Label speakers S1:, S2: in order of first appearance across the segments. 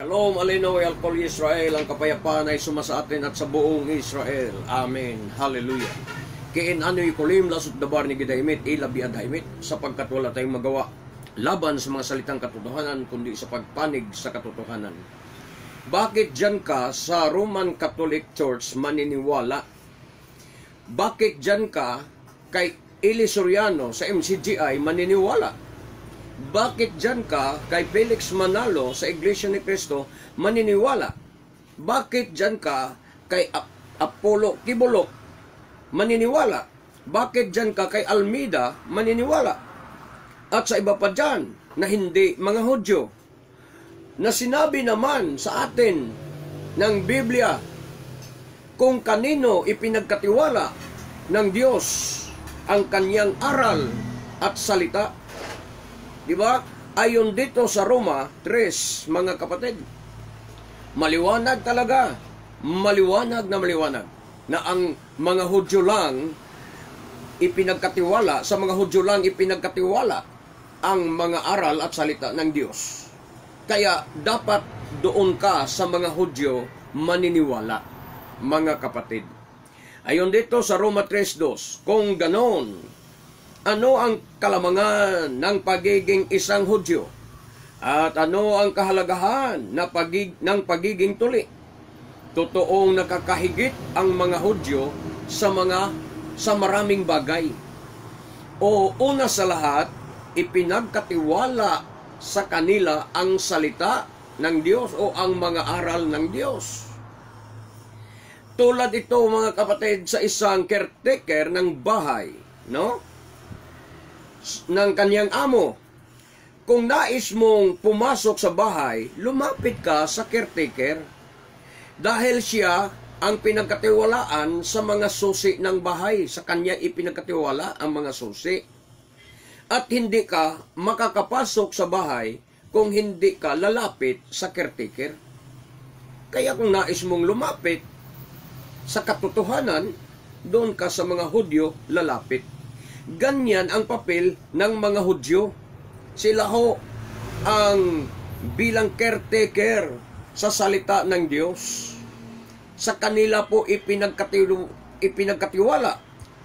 S1: Shalom, Alinoy, Alkol Israel, ang kapayapaan ay sumasa atin at sa buong Israel. Amen. Hallelujah. Kiin ano'y kulim, lasot dabar ni Gidayimit, ilabi adayimit, sapagkat wala tayong magawa laban sa mga salitang katotohanan, kundi sa pagpanig sa katotohanan. Bakit dyan ka sa Roman Catholic Church maniniwala? Bakit dyan ka kay Eli Soriano sa MCGI maniniwala? Bakit dyan ka kay Felix Manalo sa Iglesia ni Cristo maniniwala? Bakit dyan ka kay Apollo Kibolok maniniwala? Bakit dyan ka kay Almeida maniniwala? At sa iba pa dyan na hindi mga Hudyo, na sinabi naman sa atin ng Biblia kung kanino ipinagkatiwala ng Diyos ang kanyang aral at salita. Diba? Ayon dito sa Roma 3, mga kapatid, maliwanag talaga, maliwanag na ang mga Hudyo lang ipinagkatiwala, sa mga Hudyo lang ipinagkatiwala ang mga aral at salita ng Diyos. Kaya dapat doon ka sa mga Hudyo maniniwala, mga kapatid. Ayon dito sa Roma 3:2, kung ganon, ano ang kalamangan ng pagiging isang Hudyo? At ano ang kahalagahan ng pagiging tuli? Totoong nakakahigit ang mga Hudyo sa maraming bagay. O una sa lahat, ipinagkatiwala sa kanila ang salita ng Diyos o ang mga aral ng Diyos. Tulad ito, mga kapatid, sa isang caretaker ng bahay, no? Ng kanyang amo. Kung nais mong pumasok sa bahay, lumapit ka sa caretaker dahil siya ang pinagkatiwalaan sa mga susi ng bahay. Sa kanya ipinagkatiwala ang mga susi. At hindi ka makakapasok sa bahay kung hindi ka lalapit sa caretaker. Kaya kung nais mong lumapit sa katotohanan, doon ka sa mga Hudyo lalapit. Ganyan ang papel ng mga Hudyo. Sila ho ang bilang caretaker sa salita ng Diyos. Sa kanila po ipinagkatiwala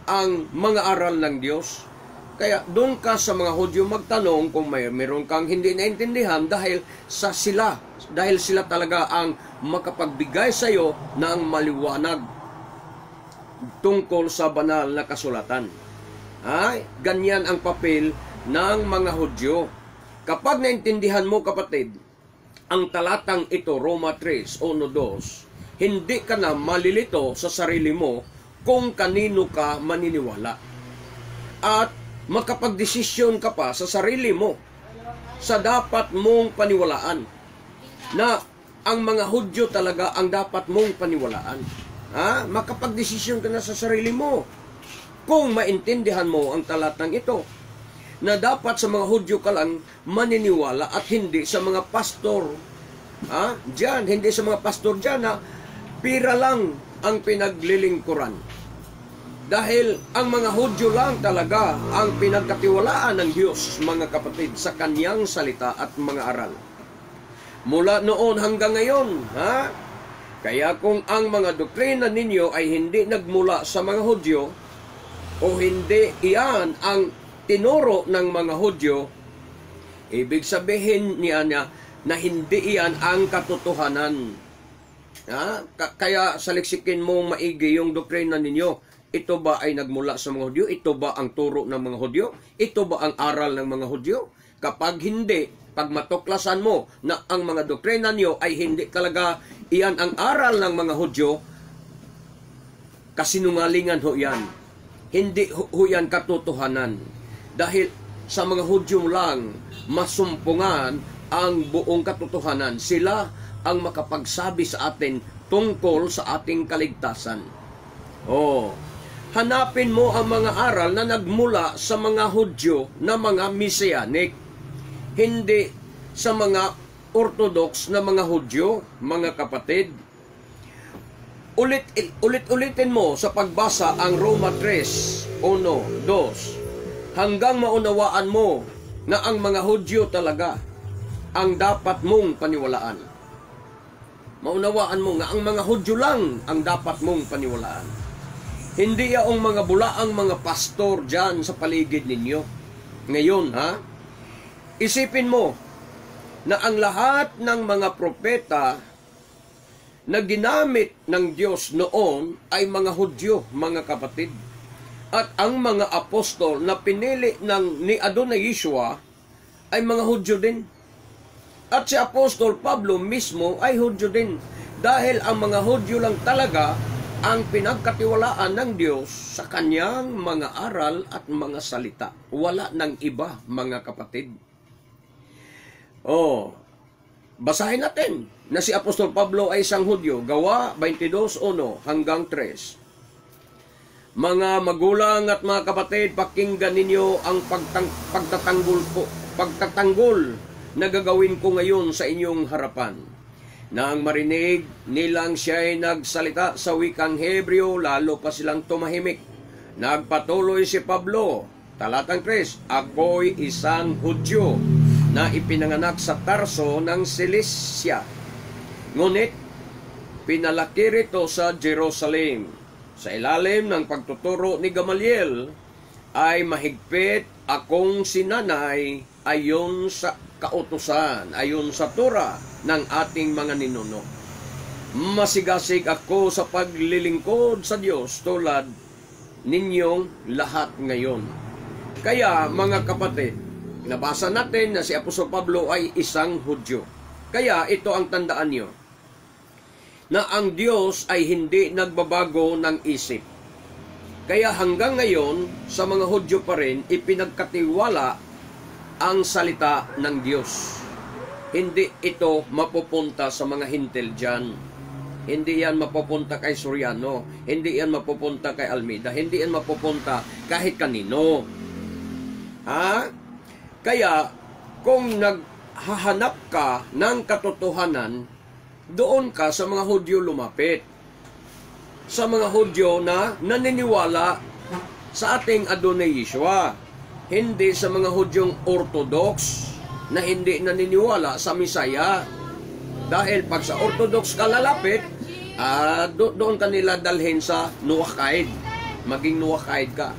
S1: ang mga aral ng Diyos. Kaya doon ka sa mga Hudyo magtanong kung mayroon kang hindi naintindihan dahil sila talaga ang makapagbigay sa iyo ng maliwanag tungkol sa banal na kasulatan. Ay, ganyan ang papel ng mga Hudyo. Kapag naintindihan mo, kapatid, ang talatang ito, Roma 3:1-2, hindi ka na malilito sa sarili mo kung kanino ka maniniwala. At makapagdesisyon ka pa sa sarili mo sa dapat mong paniwalaan. Na ang mga Hudyo talaga ang dapat mong paniwalaan. Makapagdesisyon ka na sa sarili mo kung maintindihan mo ang talatang ito, na dapat sa mga Hudyo ka lang maniniwala at hindi sa mga pastor. Diyan, hindi sa mga pastor diyan na pira lang ang pinaglilingkuran. Dahil ang mga Hudyo lang talaga ang pinagkatiwalaan ng Diyos, mga kapatid, sa kanyang salita at mga aral. Mula noon hanggang ngayon, Kaya kung ang mga doktrina ninyo ay hindi nagmula sa mga Hudyo, o hindi iyan ang tinuro ng mga Hudyo, ibig sabihin niya na hindi iyan ang katotohanan. Kaya saliksikin mo maigi yung doktrina ninyo. Ito ba ay nagmula sa mga Hudyo? Ito ba ang turo ng mga Hudyo? Ito ba ang aral ng mga Hudyo? Kapag hindi, pag matuklasan mo na ang mga doktrina niyo ay hindi talaga iyan ang aral ng mga Hudyo, kasinungalingan ho yan. Hindi ho yan katotohanan. Dahil sa mga Hudyo lang masumpungan ang buong katotohanan. Sila ang makapagsabi sa atin tungkol sa ating kaligtasan. Hanapin mo ang mga aral na nagmula sa mga Hudyo na mga Messianic. Hindi sa mga Orthodox na mga Hudyo, mga kapatid. Ulit-ulitin mo sa pagbasa ang Roma 3:1-2 hanggang maunawaan mo na ang mga Hudyo talaga ang dapat mong paniwalaan. Maunawaan mo nga ang mga Hudyo lang ang dapat mong paniwalaan. Hindi yaong mga bulaang mga pastor dyan sa paligid ninyo. Ngayon, isipin mo na ang lahat ng mga propeta na ginamit ng Diyos noon ay mga Hudyo, mga kapatid. At ang mga apostol na pinili ni Adonai Yeshua ay mga Hudyo din. At si Apostol Pablo mismo ay Hudyo din. Dahil ang mga Hudyo lang talaga ang pinagkatiwalaan ng Diyos sa kanyang mga aral at mga salita. Wala ng iba, mga kapatid. Basahin natin na si Apostol Pablo ay isang Hudyo. Gawa 22:1 hanggang 3. Mga magulang at mga kapatid, pakinggan ninyo ang pagtatanggol na gagawin ko ngayon sa inyong harapan. Nang marinig nilang siya'y nagsalita sa wikang Hebreo, lalo pa silang tumahimik. Nagpatuloy si Pablo, talatang 3, ako'y isang Hudyo na ipinanganak sa Tarso ng Cilicia. Ngunit, pinalaki rito sa Jerusalem. Sa ilalim ng pagtuturo ni Gamaliel, ay mahigpit akong sinanay ayon sa kautusan, ayon sa Torah ng ating mga ninuno. Masigasig ako sa paglilingkod sa Diyos tulad ninyong lahat ngayon. Kaya mga kapatid, nabasa natin na si Apostol Pablo ay isang Hudyo. Kaya ito ang tandaan nyo, na ang Diyos ay hindi nagbabago ng isip. Kaya hanggang ngayon, sa mga Hudyo pa rin, ipinagkatiwala ang salita ng Diyos. Hindi ito mapupunta sa mga hintil dyan. Hindi yan mapupunta kay Soriano. Hindi yan mapupunta kay Almeida. Hindi yan mapupunta kahit kanino. Kaya, kung naghahanap ka ng katotohanan, doon ka sa mga Hudyo lumapit. Sa mga Hudyo na naniniwala sa ating Adonai Yeshua. Hindi sa mga Hudyong Orthodox na hindi naniniwala sa Misaya. Dahil pag sa Orthodox ka lalapit, doon kanila dalhin sa Nuwakaid. Maging Nuwakaid ka.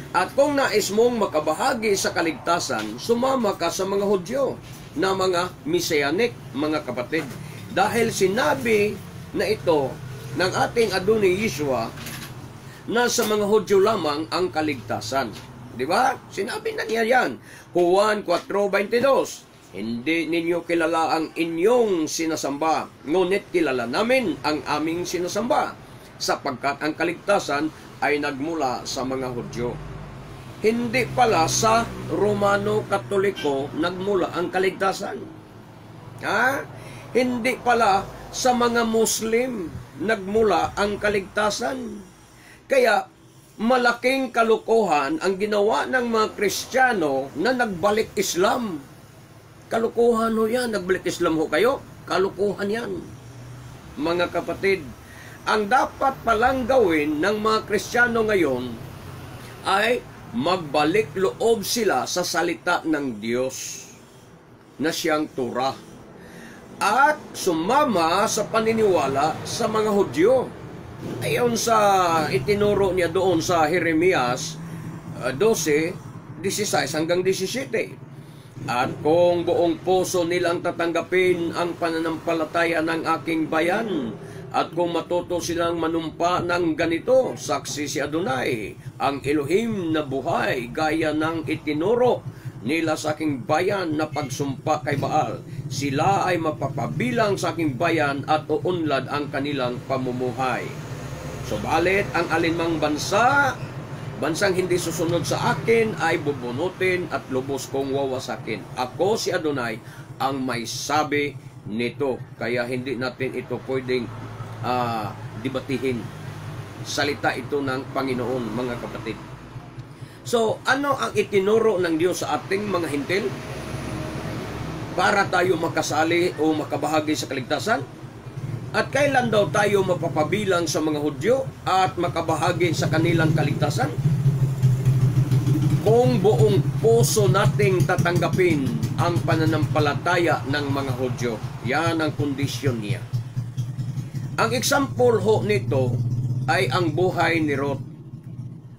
S1: At kung nais mong makabahagi sa kaligtasan, sumama ka sa mga Hudyo na mga Messianic, mga kapatid. Dahil sinabi na ito ng ating Adonai Yeshua na sa mga Hudyo lamang ang kaligtasan. Di ba? Sinabi na niya yan. Juan 4:22. Hindi ninyo kilala ang inyong sinasamba, ngunit kilala namin ang aming sinasamba, sapagkat ang kaligtasan ay nagmula sa mga Hudyo. Hindi pala sa Romano Katoliko nagmula ang kaligtasan. Hindi pala sa mga Muslim nagmula ang kaligtasan. Kaya malaking kalukuhan ang ginawa ng mga Kristiyano na nagbalik Islam. Kalukuhan ho yan. Nagbalik Islam ho kayo? Kalukuhan yan. Mga kapatid, ang dapat palang gawin ng mga Kristiyano ngayon ay magbalik loob sila sa salita ng Diyos na siyang Torah at sumama sa paniniwala sa mga Hudyo. Ayon sa itinuro niya doon sa Jeremias 12:16 hanggang 17. At kung buong puso nilang tatanggapin ang pananampalataya ng aking bayan, at kung matuto silang manumpa ng ganito, saksi si Adonai, ang Elohim na buhay, gaya ng itinuro nila sa aking bayan na pagsumpa kay Baal, sila ay mapapabilang sa aking bayan at uunlad ang kanilang pamumuhay. Subalit ang alinmang bansang hindi susunod sa akin ay bubunutin at lubos kong wawasakin. Ako si Adonai ang may sabi nito. Kaya hindi natin ito pwedeng debatihin. Salita ito ng Panginoon, mga kapatid. So, ano ang itinuro ng Diyos sa ating mga hintil para tayo makasali o makabahagi sa kaligtasan? At kailan daw tayo mapapabilang sa mga Hudyo at makabahagi sa kanilang kaligtasan? Kung buong puso nating tatanggapin ang pananampalataya ng mga Hudyo. Yan ang kondisyon niya. Ang example ho nito ay ang buhay ni Ruth.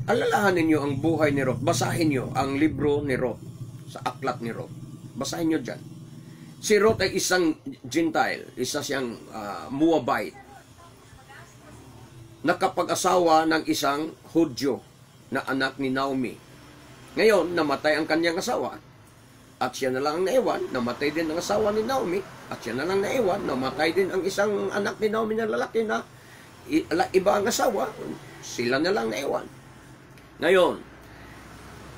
S1: Alalahanin niyo ang buhay ni Ruth. Basahin niyo ang libro ni Ruth, sa aklat ni Ruth. Basahin niyo dyan. Si Ruth ay isang Gentile, isa siyang Moabite, nakapag-asawa ng isang Hudyo na anak ni Naomi. Ngayon, namatay ang kanyang asawa at siya na lang ang naiwan. Namatay din ang asawa ni Naomi at siya na lang naiwan. Namatay din ang isang anak ni Naomi na lalaki na iba ang asawa. Sila na lang naiwan. Ngayon,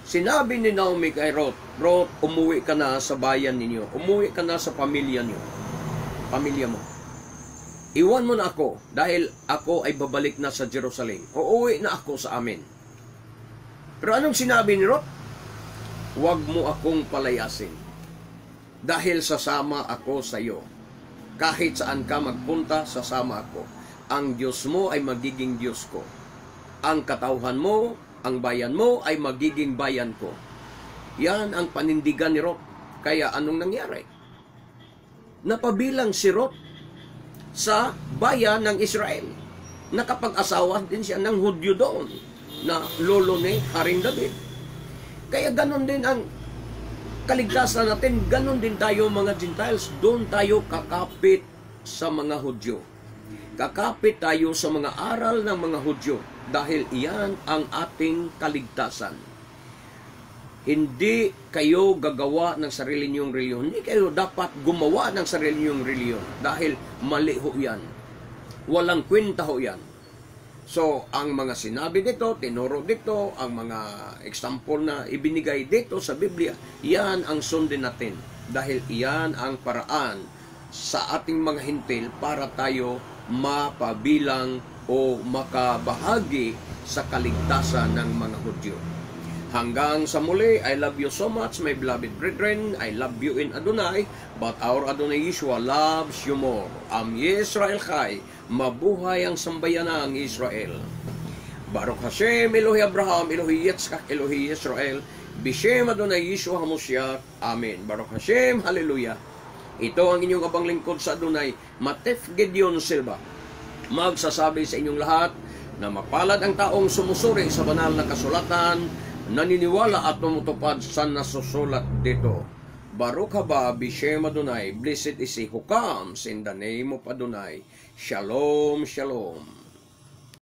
S1: sinabi ni Naomi kay Ruth, Ruth, umuwi ka na sa bayan ninyo. Umuwi ka na sa pamilya niyo. Pamilya mo. Iwan mo na ako dahil ako ay babalik na sa Jerusalem. Uuwi na ako sa amin. Pero anong sinabi ni Ruth? Huwag mo akong palayasin dahil sasama ako sa iyo. Kahit saan ka magpunta, sasama ako. Ang Diyos mo ay magiging Diyos ko. Ang katauhan mo, ang bayan mo ay magiging bayan ko. Yan ang panindigan ni Ruth. Kaya anong nangyari? Napabilang si Ruth sa bayan ng Israel. Nakapag-asawa din siya ng Hudyo doon na lolo ni Haring David. Kaya ganon din ang kaligtasan natin. Ganon din tayo mga Gentiles. Doon tayo kakapit sa mga Hudyo. Kakapit tayo sa mga aral ng mga Hudyo dahil iyan ang ating kaligtasan. Hindi kayo gagawa ng sarili niyong reliyon. Hindi kayo dapat gumawa ng sarili niyong reliyon dahil mali ho yan. Walang kwenta ho yan. So, ang mga sinabi dito, tinuro dito, ang mga example na ibinigay dito sa Biblia, yan ang sundin natin. Dahil iyan ang paraan sa ating mga hintil para tayo mapabilang o makabahagi sa kaligtasan ng mga Hudyo. Hanggang sa muli, I love you so much, my beloved brethren. I love you in Adonai, but our Adonai Yeshua loves you more. Am Yisrael Chai, mabuhay ang sambayanang Israel. Baruch Hashem, Elohi Abraham, Elohi Yitzchak, Elohi Yisrael, Bishem Adonai Yeshua HaMashiach. Amen. Baruch Hashem, Hallelujah. Ito ang inyong abang lingkod sa Adonai, Matef Gideon Silva. Magsasabi sa inyong lahat na mapalad ang taong sumusuri sa banal na kasulatan, naniniwala at tumutupad sa nasusulat dito. Baruch haba Bishem Adonai. Blessed is he who comes in the name of Adonai. Shalom, shalom.